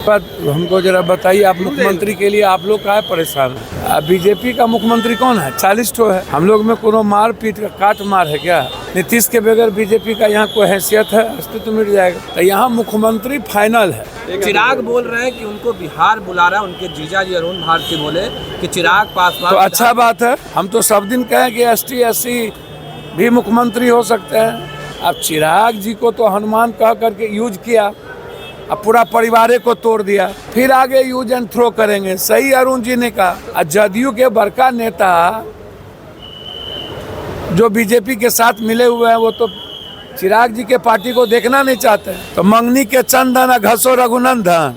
पर हमको जरा बताइए, आप मुख्यमंत्री के लिए आप लोग काहे परेशान हैं? बीजेपी का मुख्यमंत्री कौन है? 40 ठो है। हम लोग में कोनो मार पीट का काट मार है क्या? नीतीश के बगैर बीजेपी का यहाँ कोई हैसियत है? अस्तित्व मिट जाएगा। तो यहाँ मुख्यमंत्री फाइनल है। चिराग बोल रहे हैं कि उनको बिहार बुला रहा है, उनके जीजा जी अरुण भारती बोले कि चिराग पासवान। तो अच्छा बात है। हम तो सब दिन कहें कि ST SC भी मुख्यमंत्री हो सकते हैं। अब चिराग जी को तो हनुमान कह करके यूज किया, अब पूरा परिवार को तोड़ दिया, फिर आगे यूज एंड थ्रो करेंगे। सही अरुण जी ने कहा। जदयू के बड़का नेता जो बीजेपी के साथ मिले हुए हैं, वो तो चिराग जी के पार्टी को देखना नहीं चाहते। तो मंगनी के चंदन घसो रघुनंदन,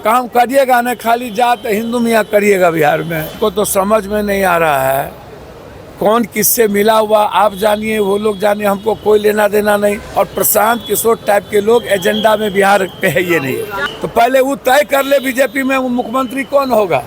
काम करिएगा न खाली जात हिंदू मियाँ करिएगा बिहार में। को तो समझ में नहीं आ रहा है कौन किससे मिला हुआ। आप जानिए, वो लोग जानिए, हमको कोई लेना देना नहीं। और प्रशांत किशोर टाइप के लोग एजेंडा में बिहार पे है ये नहीं। तो पहले वो तय कर ले बीजेपी में वो मुख्यमंत्री कौन होगा।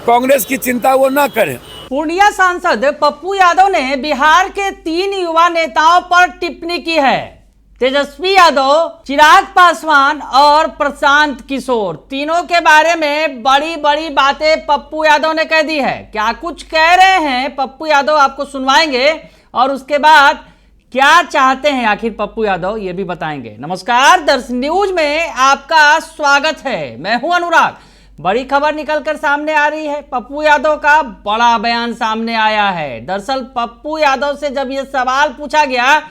कांग्रेस की चिंता वो ना करें। पूर्णिया सांसद पप्पू यादव ने बिहार के 3 युवा नेताओं पर टिप्पणी की है। तेजस्वी यादव, चिराग पासवान और प्रशांत किशोर, तीनों के बारे में बड़ी बड़ी बातें पप्पू यादव ने कह दी है। क्या कुछ कह रहे हैं पप्पू यादव, आपको सुनवाएंगे और उसके बाद क्या चाहते हैं आखिर पप्पू यादव ये भी बताएंगे। नमस्कार, दर्शन न्यूज में आपका स्वागत है। मैं हूं अनुराग। बड़ी खबर निकलकर सामने आ रही है। पप्पू यादव का बड़ा बयान सामने आया है। दरअसल पप्पू यादव से जब ये सवाल पूछा गया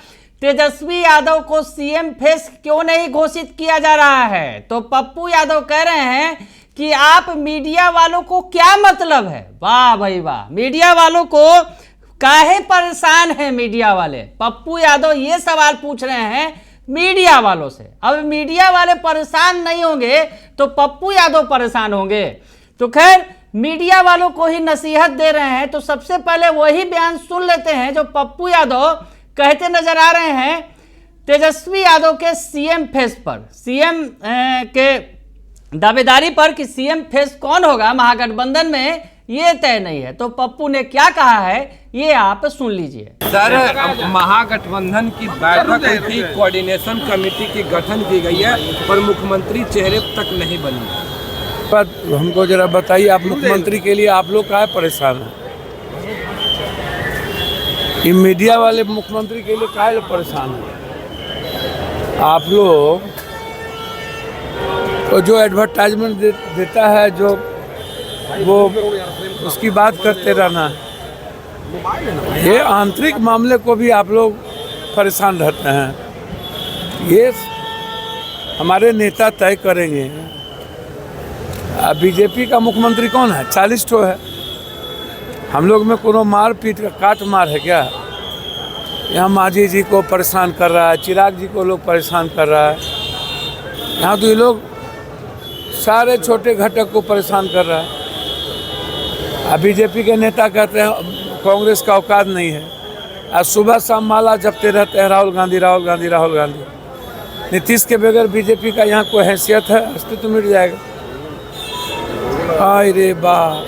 तेजस्वी यादव को CM फेस क्यों नहीं घोषित किया जा रहा है, तो पप्पू यादव कह रहे हैं कि आप मीडिया वालों को क्या मतलब है। वाह भाई वाह, मीडिया वालों को काहे परेशान है मीडिया वाले। पप्पू यादव ये सवाल पूछ रहे हैं मीडिया वालों से। अब मीडिया वाले परेशान नहीं होंगे तो पप्पू यादव परेशान होंगे। तो खैर, मीडिया वालों को ही नसीहत दे रहे हैं। तो सबसे पहले वही बयान सुन लेते हैं जो पप्पू यादव कहते नजर आ रहे हैं तेजस्वी यादव के CM फेस पर, CM के दावेदारी पर कि CM फेस कौन होगा महागठबंधन में ये तय नहीं है। तो पप्पू ने क्या कहा है ये आप सुन लीजिए। सर, महागठबंधन की बैठक हुई थी, कोऑर्डिनेशन कमेटी की गठन की गई है, पर मुख्यमंत्री चेहरे तक नहीं बनी। पर हमको जरा बताइए, आप मुख्यमंत्री के लिए आप लोग काहे परेशान हैं? ये मीडिया वाले मुख्यमंत्री के लिए काहे परेशान हैं? आप लोग तो जो एडवर्टाइजमेंट देता है, जो वो उसकी बात करते रहना है। ये आंतरिक मामले को भी आप लोग परेशान रहते हैं। ये हमारे नेता तय करेंगे। बीजेपी का मुख्यमंत्री कौन है? 40 ठो है। हम लोग में कोनो मार पीट का काट मार है क्या? यहाँ मांझी जी को परेशान कर रहा है, चिराग जी को लोग परेशान कर रहा है। यहाँ तो ये लोग सारे छोटे घटक को परेशान कर रहा है। बीजेपी के नेता कहते हैं कांग्रेस का औकात नहीं है। आज सुबह शाम माला जपते रहते हैं राहुल गांधी, राहुल गांधी, राहुल गांधी। नीतीश के बगैर बीजेपी का यहाँ कोई हैसियत है? अस्तित्व मिट जाएगा। हाय रे बा,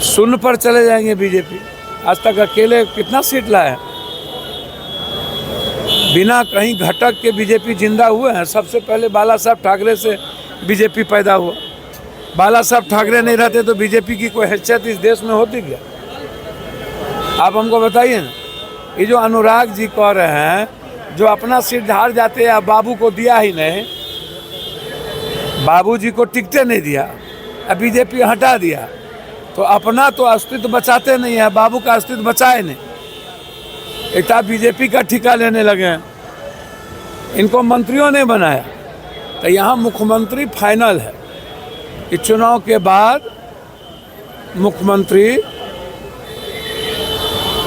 शून्य पर चले जाएंगे बीजेपी। आज तक अकेले कितना सीट लाया? बिना कहीं घटक के बीजेपी जिंदा हुए हैं। सबसे पहले बाला साहब ठाकरे से बीजेपी पैदा हुआ। बाला साहब ठाकरे नहीं रहते तो बीजेपी की कोई हैसियत इस देश में होती क्या? आप हमको बताइए ना। ये जो अनुराग जी कह रहे हैं, जो अपना सीट हार जाते हैं, बाबू को दिया ही नहीं, बाबू जी को टिकटे नहीं दिया, अब बीजेपी हटा दिया, तो अपना तो अस्तित्व बचाते नहीं है, बाबू का अस्तित्व बचाए नहीं। इतना बीजेपी का ठिका लेने लगे हैं। इनको मंत्रियों ने बनाया। तो यहाँ मुख्यमंत्री फाइनल है। इस चुनाव के बाद मुख्यमंत्री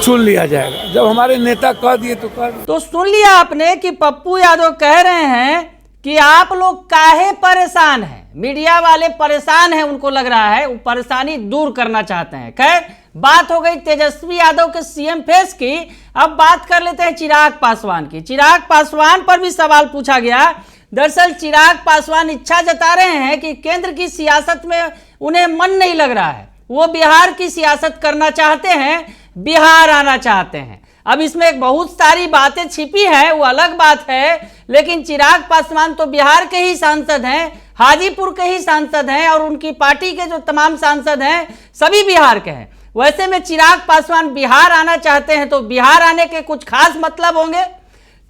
चुन लिया जाएगा। जब हमारे नेता कह दिए तो कह दिए। तो सुन लिया आपने कि पप्पू यादव कह रहे हैं कि आप लोग काहे परेशान हैं। मीडिया वाले परेशान हैं, उनको लग रहा है वो परेशानी दूर करना चाहते हैं। खैर, बात हो गई तेजस्वी यादव के CM फेस की। अब बात कर लेते हैं चिराग पासवान की। चिराग पासवान पर भी सवाल पूछा गया। दरअसल चिराग पासवान इच्छा जता रहे हैं कि केंद्र की सियासत में उन्हें मन नहीं लग रहा है, वो बिहार की सियासत करना चाहते हैं, बिहार आना चाहते हैं। अब इसमें एक बहुत सारी बातें छिपी हैं, वो अलग बात है, लेकिन चिराग पासवान तो बिहार के ही सांसद हैं, हाजीपुर के ही सांसद हैं, और उनकी पार्टी के जो तमाम सांसद हैं सभी बिहार के हैं। वैसे में चिराग पासवान बिहार आना चाहते हैं तो बिहार आने के कुछ खास मतलब होंगे।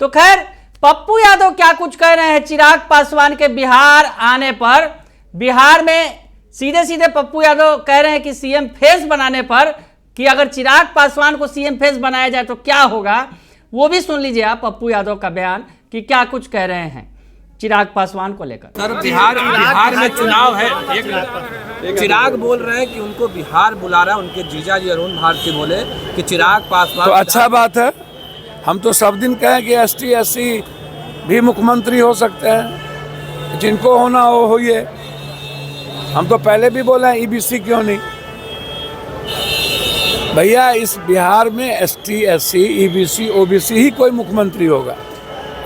तो खैर, पप्पू यादव क्या कुछ कह रहे हैं चिराग पासवान के बिहार आने पर। बिहार में सीधे सीधे पप्पू यादव कह रहे हैं कि सीएम फेस बनाने पर, कि अगर चिराग पासवान को सीएम फेस बनाया जाए तो क्या होगा, वो भी सुन लीजिए आप पप्पू यादव का बयान कि क्या कुछ कह रहे हैं चिराग पासवान को लेकर। सर, बिहार में चुनाव है, एक चिराग बोल रहे हैं कि उनको बिहार बुला रहा है, उनके जीजा जी अरुण भारती बोले कि चिराग पासवान। तो अच्छा बात है, हम तो सब दिन कहें कि ST SC भी मुख्यमंत्री हो सकते हैं, जिनको होना हो होइए। हम तो पहले भी बोले हैं EBC क्यों नहीं। भैया इस बिहार में ST SC EBC OBC ही कोई मुख्यमंत्री होगा।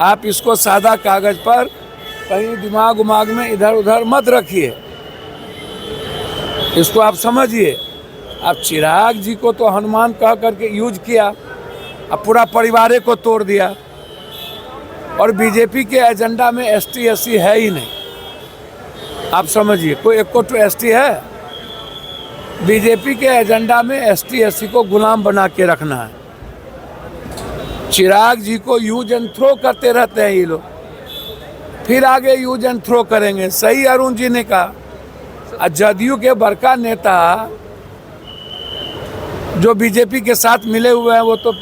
आप इसको सादा कागज पर कहीं दिमाग उमाग में इधर उधर मत रखिए, इसको आप समझिए। अब चिराग जी को तो हनुमान कह करके यूज किया, अब पूरा परिवार को तोड़ दिया, और बीजेपी के एजेंडा में ST SC है ही नहीं। आप समझिए, कोई एक को तो ST है। बीजेपी के एजेंडा में ST SC को गुलाम बना के रखना है। चिराग जी को यूज एंड थ्रो करते रहते हैं ये लोग, फिर आगे यूज एंड थ्रो करेंगे। सही अरुण जी ने कहा, जदयू के बड़का नेता जो बीजेपी के साथ मिले हुए हैं वो तो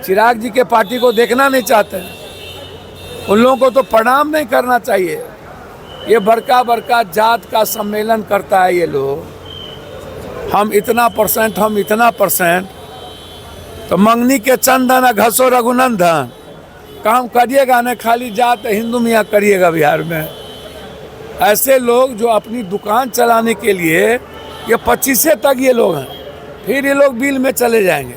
चिराग जी के पार्टी को देखना नहीं चाहते हैं। उन लोगों को तो प्रणाम नहीं करना चाहिए। ये बड़का जात का सम्मेलन करता है ये लोग, हम इतना परसेंट, तो मंगनी के चंदन घसो रघुनंदन, काम करिएगा ना, खाली जात हिंदू मियाँ करिएगा बिहार में। ऐसे लोग जो अपनी दुकान चलाने के लिए, ये 25 तक ये लोग हैं, फिर ये लोग बिल में चले जाएंगे।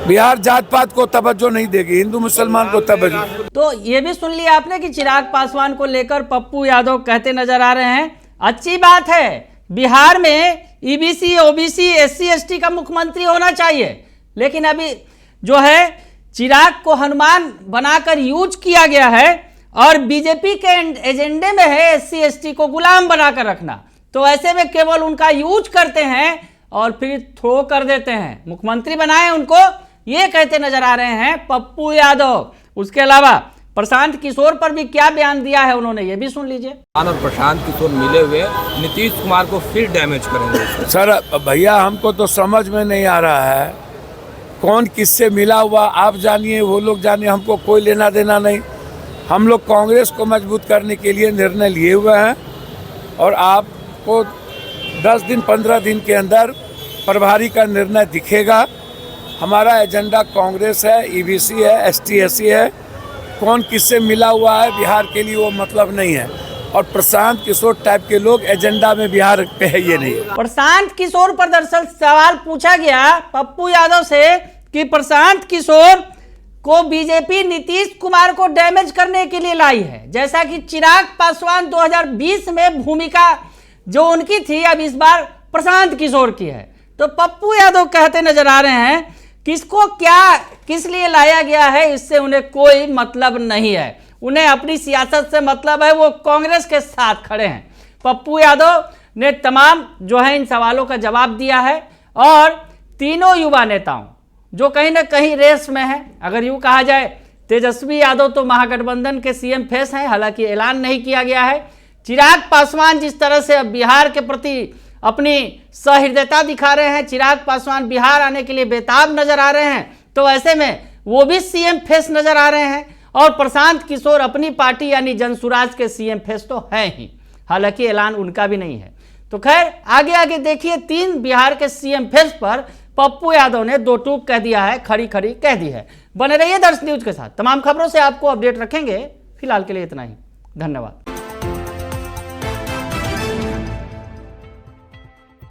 बिहार जात पात को तवज्जो नहीं देगी, हिंदू मुसलमान को तवज्जो। तो ये भी सुन लिया आपने कि चिराग पासवान को लेकर पप्पू यादव कहते नजर आ रहे हैं, अच्छी बात है, बिहार में EBC OBC SC ST का मुख्यमंत्री होना चाहिए, लेकिन अभी जो है चिराग को हनुमान बनाकर यूज किया गया है, और बीजेपी के एजेंडे में है SC ST को गुलाम बनाकर रखना। तो ऐसे में केवल उनका यूज करते हैं और फिर थ्रो कर देते हैं, मुख्यमंत्री बनाए उनको, ये कहते नजर आ रहे हैं पप्पू यादव। उसके अलावा प्रशांत किशोर पर भी क्या बयान दिया है उन्होंने, ये भी सुन लीजिए। और प्रशांत किशोर मिले हुए नीतीश कुमार को फिर डैमेज करेंगे। सर भैया हमको तो समझ में नहीं आ रहा है कौन किससे मिला हुआ, आप जानिए वो लोग जानिए, हमको कोई लेना देना नहीं। हम लोग कांग्रेस को मजबूत करने के लिए निर्णय लिए हुए हैं, और आपको 10 दिन 15 दिन के अंदर प्रभारी का निर्णय दिखेगा। हमारा एजेंडा कांग्रेस है, EBC है, ST SC है। कौन किससे मिला हुआ है बिहार के लिए वो मतलब नहीं है, और प्रशांत किशोर टाइप के लोग एजेंडा में बिहार पे है ये नहीं है। प्रशांत किशोर पर दरअसल सवाल पूछा गया पप्पू यादव से कि प्रशांत किशोर को बीजेपी नीतीश कुमार को डैमेज करने के लिए लाई है, जैसा कि चिराग पासवान 2020 में भूमिका जो उनकी थी अब इस बार प्रशांत किशोर की है। तो पप्पू यादव कहते नजर आ रहे हैं किसको क्या किस लिए लाया गया है इससे उन्हें कोई मतलब नहीं है, उन्हें अपनी सियासत से मतलब है, वो कांग्रेस के साथ खड़े हैं। पप्पू यादव ने तमाम जो है इन सवालों का जवाब दिया है, और तीनों युवा नेताओं जो कहीं ना कहीं रेस में है, अगर यूँ कहा जाए तेजस्वी यादव तो महागठबंधन के CM फेस हैं, हालांकि ऐलान नहीं किया गया है। चिराग पासवान जिस तरह से बिहार के प्रति अपनी सहृदयता दिखा रहे हैं, चिराग पासवान बिहार आने के लिए बेताब नजर आ रहे हैं, तो ऐसे में वो भी CM फेस नजर आ रहे हैं। और प्रशांत किशोर अपनी पार्टी यानी जनसुराज के CM फेस तो है ही, हालांकि ऐलान उनका भी नहीं है। तो खैर आगे आगे देखिए, 3 बिहार के CM फेस पर पप्पू यादव ने 2 टूक कह दिया है, खड़ी खड़ी कह दी है। बने रहिए दर्श न्यूज के साथ, तमाम खबरों से आपको अपडेट रखेंगे। फिलहाल के लिए इतना ही, धन्यवाद।